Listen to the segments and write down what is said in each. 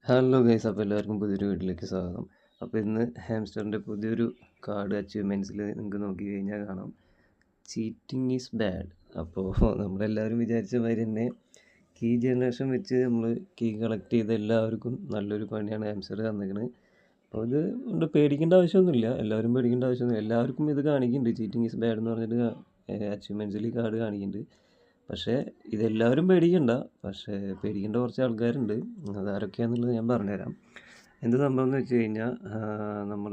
Hello guys, അപ്പോൾ എല്ലാവർക്കും പുതിയൊരു വീട്ടിലേക്ക് സ്വാഗതം. അപ്പോൾ ഇന്ന് ഹാംസ്റ്ററിൻ്റെ പുതിയൊരു കാർഡ് അച്ചീവ്മെൻറ്റ്സിൽ നിങ്ങൾക്ക് നോക്കി കഴിഞ്ഞാൽ കാണാം, ചീറ്റിംഗ് ഈസ് ബാഡ്. അപ്പോൾ നമ്മളെല്ലാവരും വിചാരിച്ച മാതിരി തന്നെ കീ ജനറേഷൻ വെച്ച് നമ്മൾ കീ കളക്ട് ചെയ്ത എല്ലാവർക്കും നല്ലൊരു പണിയാണ് ഹാംസ്റ്റർ തന്നിരിക്കുന്നത്. അപ്പോൾ ഇത് കൊണ്ട് പേടിക്കേണ്ട ആവശ്യമൊന്നുമില്ല, എല്ലാവരും പേടിക്കേണ്ട ആവശ്യമൊന്നുമില്ല. എല്ലാവർക്കും ഇത് കാണിക്കുന്നുണ്ട്, ചീറ്റിംഗ് ഈസ് ബാഡ് എന്ന് പറഞ്ഞിട്ട് അച്ചീവ്മെൻറ്റ്സിൽ ഈ കാർഡ് കാണിക്കുന്നുണ്ട്. പക്ഷേ ഇതെല്ലാവരും പേടിക്കണ്ട, പക്ഷേ പേടിക്കേണ്ട കുറച്ച് ആൾക്കാരുണ്ട്. അതാരൊക്കെയാണെന്നുള്ളത് ഞാൻ പറഞ്ഞുതരാം. എന്ത് സംഭവം എന്ന് വെച്ച് കഴിഞ്ഞാൽ, നമ്മൾ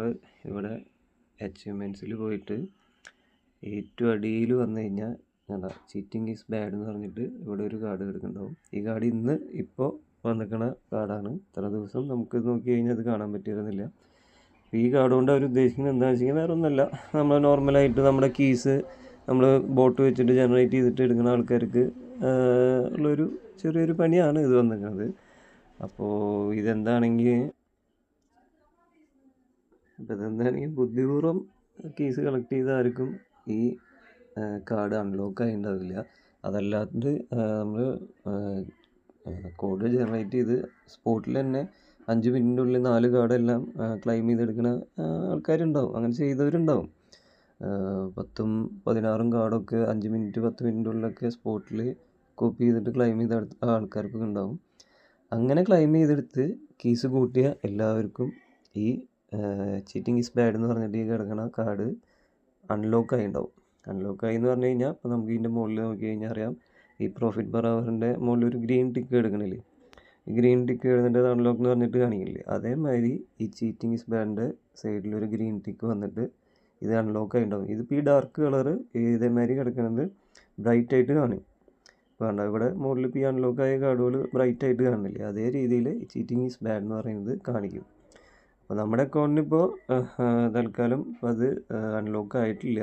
ഇവിടെ അച്ചീവ്മെൻറ്റ്സിൽ പോയിട്ട് ഏറ്റവും അടിയിൽ വന്നു കഴിഞ്ഞാൽ എന്താ ചീറ്റിംഗ് ഈസ് ബാഡ് എന്ന് പറഞ്ഞിട്ട് ഇവിടെ ഒരു കാർഡ് കിടക്കുന്നുണ്ടാവും. ഈ കാർഡ് ഇന്ന് ഇപ്പോൾ വന്നിരിക്കുന്ന കാർഡാണ്. ഇത്ര ദിവസം നമുക്ക് നോക്കി കഴിഞ്ഞാൽ അത് കാണാൻ പറ്റിയിരുന്നില്ല. ഈ കാർഡ് കൊണ്ട് അവർ ഉദ്ദേശിക്കുന്നത് എന്താണെന്ന് വെച്ച് കഴിഞ്ഞാൽ വേറെ ഒന്നുമല്ല, നമ്മൾ നോർമലായിട്ട് നമ്മുടെ കീസ് നമ്മൾ ബോട്ട് വെച്ചിട്ട് ജനറേറ്റ് ചെയ്തിട്ട് എടുക്കുന്ന ആൾക്കാർക്ക് ഉള്ളൊരു ചെറിയൊരു പണിയാണ് ഇത് വന്നിരിക്കുന്നത്. അപ്പോൾ ഇതെന്താണെങ്കിൽ ബുദ്ധിപൂർവ്വം കേസ് കളക്ട് ചെയ്ത ആർക്കും ഈ കാർഡ് അൺലോക്ക് ആയി ഉണ്ടാവില്ല. അതല്ലാണ്ട് നമ്മൾ കോഡ് ജനറേറ്റ് ചെയ്ത് സ്പോട്ടിൽ തന്നെ 5 മിനിറ്റിൻ്റെ ഉള്ളിൽ 4 കാർഡെല്ലാം ക്ലെയിം ചെയ്തെടുക്കുന്ന ആൾക്കാരുണ്ടാവും. അങ്ങനെ ചെയ്തവരുണ്ടാവും. 10ഉം 16ഉം കാർഡൊക്കെ 5 മിനിറ്റ് 10 മിനിറ്റിൻ്റെ ഉള്ളിലൊക്കെ സ്പോട്ടിൽ കോപ്പി ചെയ്തിട്ട് ക്ലെയിം ചെയ്ത ആൾക്കാർക്കൊക്കെ ഉണ്ടാവും. അങ്ങനെ ക്ലെയിം ചെയ്തെടുത്ത് കീസ് കൂട്ടിയ എല്ലാവർക്കും ഈ ചീറ്റിംഗ് ഈസ് ബാഡ് എന്ന് പറഞ്ഞിട്ട് ഈ കിടക്കണ കാർഡ് അൺലോക്കായി ഉണ്ടാവും. അൺലോക്കായി എന്ന് പറഞ്ഞു കഴിഞ്ഞാൽ ഇപ്പോൾ നമുക്ക് ഇതിൻ്റെ മുകളിൽ നോക്കി കഴിഞ്ഞാൽ അറിയാം, ഈ പ്രോഫിറ്റ് പെർ അവറിൻ്റെ മുകളിൽ ഒരു ഗ്രീൻ ടിക്ക് എടുക്കണില്ലേ, ഈ ഗ്രീൻ ടിക്ക് എഴുതേണ്ട അൺലോക്ക് എന്ന് പറഞ്ഞിട്ട് കാണിക്കില്ലേ, അതേമാതിരി ഈ ചീറ്റിംഗ് ഈസ് ബാഡിൻ്റെ സൈഡിലൊരു ഗ്രീൻ ടിക്ക് വന്നിട്ട് ഇത് അൺലോക്കായി ഉണ്ടാവും. ഇതിപ്പോൾ ഈ ഡാർക്ക് കളറ് ഇതേമാതിരി കിടക്കുന്നത് ബ്രൈറ്റ് ആയിട്ട് കാണും. വേണ്ട, ഇവിടെ മുകളിൽ ഇപ്പോൾ ഈ അൺലോക്കായ കാർഡുകൾ ബ്രൈറ്റ് ആയിട്ട് കാണില്ലേ, അതേ രീതിയിൽ ചീറ്റിംഗ് ഈസ് ബാഡ് എന്ന് പറയുന്നത് കാണിക്കും. അപ്പോൾ നമ്മുടെ അക്കൗണ്ടിനിപ്പോൾ തൽക്കാലം അത് അൺലോക്ക് ആയിട്ടില്ല.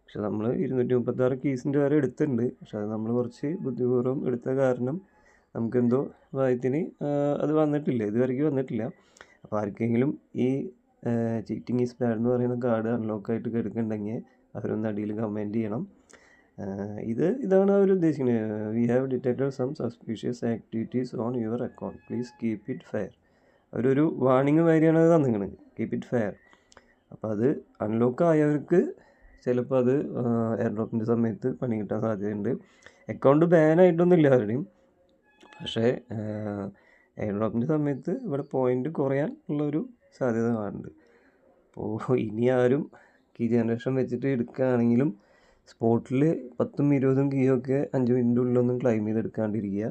പക്ഷെ നമ്മൾ 236 കീസിൻ്റെ വരെ എടുത്തിട്ടുണ്ട്. പക്ഷെ അത് നമ്മൾ കുറച്ച് ബുദ്ധിപൂർവ്വം എടുത്ത കാരണം നമുക്കെന്തോ ഭാഗ്യത്തിന് അത് വന്നിട്ടില്ല, ഇതുവരെയ്ക്ക് വന്നിട്ടില്ല. അപ്പോൾ ആർക്കെങ്കിലും ഈ ചീറ്റിംഗ് ഈസ് ബാഡ് എന്ന് പറയുന്ന കാർഡ് അൺലോക്കായിട്ട് കിടക്കുന്നുണ്ടെങ്കിൽ അവരൊന്ന് അടിയിൽ കമൻറ്റ് ചെയ്യണം. ഇതാണ് അവർ ഉദ്ദേശിക്കുന്നത്. We have detected some suspicious activities on your account, please keep it fair. അവരൊരു വാർണിംഗ് മാതിരിയാണ് അത് തന്നിരിക്കുന്നത്, കീപ്പ് ഇറ്റ് ഫെയർ. അപ്പോൾ അത് അൺലോക്ക് ആയവർക്ക് ചിലപ്പോൾ അത് എയർ ഡ്രോപ്പിൻ്റെ സമയത്ത് പണി കിട്ടാൻ സാധ്യതയുണ്ട്. അക്കൗണ്ട് ബാനായിട്ടൊന്നുമില്ല ആരുടെയും, പക്ഷേ എയർ ഡ്രോപ്പിൻ്റെ സമയത്ത് ഇവിടെ പോയിൻ്റ് കുറയാൻ ഉള്ളൊരു സാധ്യത കാണുന്നുണ്ട്. അപ്പോൾ ഇനി ആരും കീ ജനറേഷൻ വെച്ചിട്ട് എടുക്കുകയാണെങ്കിലും സ്പോട്ടിൽ 10ഉം 20ഉം കീയൊക്കെ 5 മിനിറ്റിൻ്റെ ഉള്ളിലൊന്നും ക്ലെയിം ചെയ്തെടുക്കാണ്ടിരിക്കുക.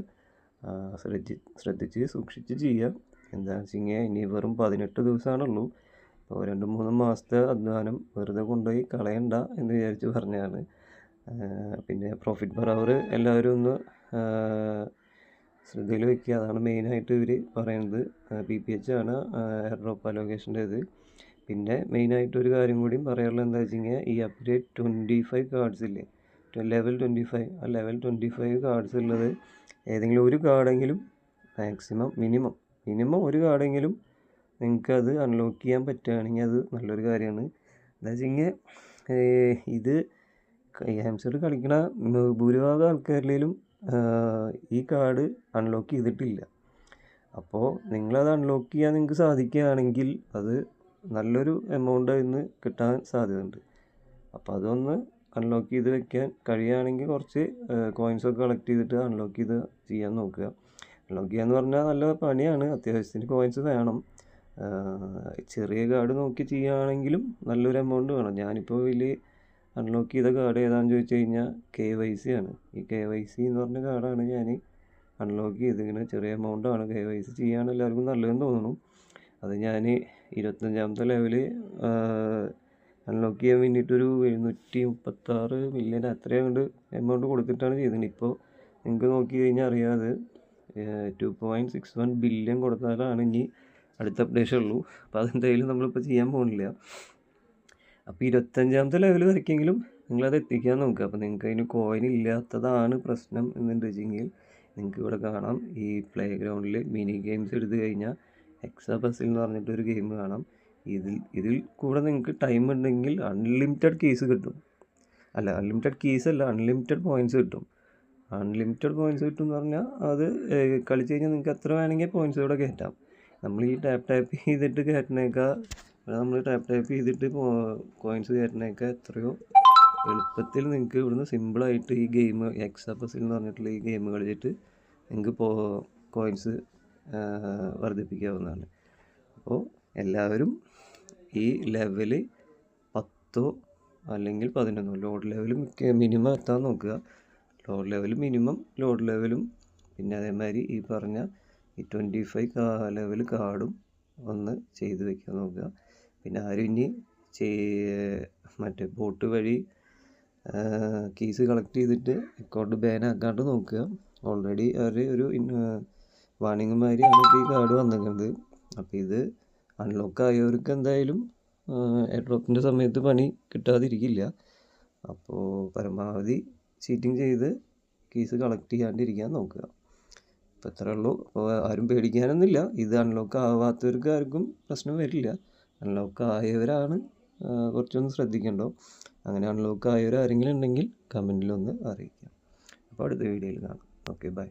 ശ്രദ്ധിച്ച് സൂക്ഷിച്ച് ചെയ്യുക. എന്താണെന്ന് വെച്ച് കഴിഞ്ഞാൽ ഇനി വെറും 18 ദിവസമാണുള്ളൂ. അപ്പോൾ 2-3 മാസത്തെ അധ്വാനം വെറുതെ കൊണ്ടുപോയി കളയണ്ട എന്ന് വിചാരിച്ച് പറഞ്ഞതാണ്. പിന്നെ പ്രോഫിറ്റ് പെർ അവർ എല്ലാവരും ഒന്ന് ശ്രദ്ധയിൽ വയ്ക്കുക, അതാണ് മെയിനായിട്ട് ഇവർ പറയുന്നത്. PPH ആണ് എയർ ഡ്രോപ്പ് അലോക്കേഷൻ്റെ ഇത്. പിന്നെ മെയിനായിട്ടൊരു കാര്യം കൂടിയും പറയാനുള്ളത് എന്താ വെച്ച് കഴിഞ്ഞാൽ, ഈ അപ്ഗ്രേഡ് 25 കാർഡ്സ് ഇല്ലേ, ലെവൽ 25, ആ ലെവൽ 25 കാർഡ്സ് ഉള്ളത് ഏതെങ്കിലും ഒരു കാർഡെങ്കിലും മിനിമം ഒരു കാർഡെങ്കിലും നിങ്ങൾക്കത് അൺലോക്ക് ചെയ്യാൻ പറ്റുകയാണെങ്കിൽ അത് നല്ലൊരു കാര്യമാണ്. എന്താ വെച്ച് കഴിഞ്ഞാൽ ഇത് ഹാംസ്റ്റർ കളിക്കണ ഭൂരിഭാഗം ആൾക്കാരിലും ഈ കാർഡ് അൺലോക്ക് ചെയ്തിട്ടില്ല. അപ്പോൾ നിങ്ങളത് അൺലോക്ക് ചെയ്യാൻ നിങ്ങൾക്ക് സാധിക്കുകയാണെങ്കിൽ അത് നല്ലൊരു എമൗണ്ട് ഇന്ന് കിട്ടാൻ സാധ്യതയുണ്ട്. അപ്പോൾ അതൊന്ന് അൺലോക്ക് ചെയ്ത് വെക്കാൻ കഴിയുകയാണെങ്കിൽ കുറച്ച് കോയിൻസൊക്കെ കളക്ട് ചെയ്തിട്ട് അൺലോക്ക് ചെയ്ത് ചെയ്യാൻ നോക്കുക. അൺലോക്ക് ചെയ്യാന്ന് പറഞ്ഞാൽ നല്ല പണിയാണ്, അത്യാവശ്യത്തിന് കോയിൻസ് വേണം. ചെറിയ കാർഡ് നോക്കി ചെയ്യുകയാണെങ്കിലും നല്ലൊരു എമൗണ്ട് വേണം. ഞാനിപ്പോൾ ഇതിൽ അൺലോക്ക് ചെയ്ത കാർഡ് ഏതാണെന്ന് ചോദിച്ചു കഴിഞ്ഞാൽ KYC ആണ്. ഈ KYC എന്ന് പറഞ്ഞ കാർഡാണ് ഞാൻ അൺലോക്ക് ചെയ്തിരിക്കുന്നത്. ചെറിയ എമൗണ്ടാണ്, KYC ചെയ്യാൻ എല്ലാവർക്കും നല്ലതെന്ന് തോന്നുന്നു. അത് ഞാൻ 25ാമത്തെ ലെവല് അൺലോക്ക് ചെയ്യാൻ വേണ്ടിയിട്ടൊരു 736 മില്യൺ അത്രയും കൊണ്ട് എമൗണ്ട് കൊടുത്തിട്ടാണ് ചെയ്തത്. ഇപ്പോൾ നിങ്ങൾക്ക് നോക്കി കഴിഞ്ഞാൽ അറിയാതെ 2.61 ബില്യൺ കൊടുത്താലാണ് ഇനി അടുത്ത അപ്ഡേഷൻ ഉള്ളൂ. അപ്പോൾ അതെന്തായാലും നമ്മളിപ്പോൾ ചെയ്യാൻ പോകുന്നില്ല. അപ്പോൾ 25ാമത്തെ ലെവൽ വരയ്ക്കെങ്കിലും നിങ്ങളത് എത്തിക്കാൻ നോക്കുക. അപ്പോൾ നിങ്ങൾക്ക് അതിന് കോയിൻ ഇല്ലാത്തതാണ് പ്രശ്നം എന്നുണ്ടെങ്കിൽ നിങ്ങൾക്ക് ഇവിടെ കാണാം, ഈ പ്ലേ ഗ്രൗണ്ടിൽ മിനി ഗെയിംസ് എടുത്തു കഴിഞ്ഞാൽ എക്സാ പസിൽ എന്ന് പറഞ്ഞിട്ടൊരു ഗെയിം കാണാം. ഇതിൽ കൂടെ നിങ്ങൾക്ക് ടൈം ഉണ്ടെങ്കിൽ അൺലിമിറ്റഡ് കീസ് കിട്ടും. അൺലിമിറ്റഡ് കീസ് അല്ല, അൺലിമിറ്റഡ് പോയിൻറ്റ്സ് കിട്ടും. അൺലിമിറ്റഡ് പോയിൻറ്റ്സ് കിട്ടും എന്ന് പറഞ്ഞാൽ അത് കളിച്ച് കഴിഞ്ഞാൽ നിങ്ങൾക്ക് എത്ര വേണമെങ്കിൽ പോയിൻറ്റ്സ് ഇവിടെ കയറ്റാം. നമ്മൾ ഈ ടാപ്പ് ചെയ്തിട്ട് കയറ്റണേക്കാൾ നമ്മൾ ടാപ്പ് ചെയ്തിട്ട് കോയിൻസ് കയറ്റണേക്കാൾ എത്രയോ എളുപ്പത്തിൽ നിങ്ങൾക്ക് ഇവിടുന്ന് സിമ്പിളായിട്ട് ഈ ഗെയിം എക്സാപസിൽ എന്ന് പറഞ്ഞിട്ടുള്ള ഈ ഗെയിം കളിച്ചിട്ട് നിങ്ങൾക്ക് കോയിൻസ് വർദ്ധിപ്പിക്കാവുന്നതാണ്. അപ്പോൾ എല്ലാവരും ഈ ലെവൽ 10 അല്ലെങ്കിൽ 11 ലോഡ് ലെവൽ മിനിമം എത്താൻ നോക്കുക. ലോഡ് ലെവൽ മിനിമം ലോഡ് ലെവലും പിന്നെ അതേമാതിരി ഈ പറഞ്ഞ ഈ 25 ലെവൽ കാർഡും ഒന്ന് ചെയ്ത് വെക്കാൻ നോക്കുക. പിന്നെ ആരും ഇനി മറ്റേ ബോട്ട് വഴി കീസ് കളക്ട് ചെയ്തിട്ട് അക്കൗണ്ട് ബാൻ ആക്കാണ്ട് നോക്കുക. ഓൾറെഡി അവർ ഒരു വാണിംഗ് മാതിരിയാണ് ഇപ്പോൾ ഈ കാർഡ് വന്നിരിക്കുന്നത്. അപ്പോൾ ഇത് അൺലോക്ക് ആയവർക്ക് എന്തായാലും എയർ ഡ്രോപ്പിൻ്റെ സമയത്ത് പണി കിട്ടാതിരിക്കില്ല. അപ്പോൾ പരമാവധി ചീറ്റിംഗ് ചെയ്ത് കീസ് കളക്ട് ചെയ്യാണ്ടിരിക്കാൻ നോക്കുക. അപ്പോൾ ഇത്രയേ ഉള്ളൂ. അപ്പോൾ ആരും പേടിക്കാനൊന്നുമില്ല. ഇത് അൺലോക്ക് ആവാത്തവർക്ക് ആർക്കും പ്രശ്നം വരില്ല. അൺലോക്ക് ആയവരാണ് കുറച്ചൊന്ന് ശ്രദ്ധിക്കേണ്ടോ. അങ്ങനെ അൺലോക്ക് ആയവരാരെങ്കിലും ഉണ്ടെങ്കിൽ കമൻറ്റിലൊന്ന് അറിയിക്കാം. അപ്പോൾ അടുത്ത വീഡിയോയിൽ കാണാം. Okay, by.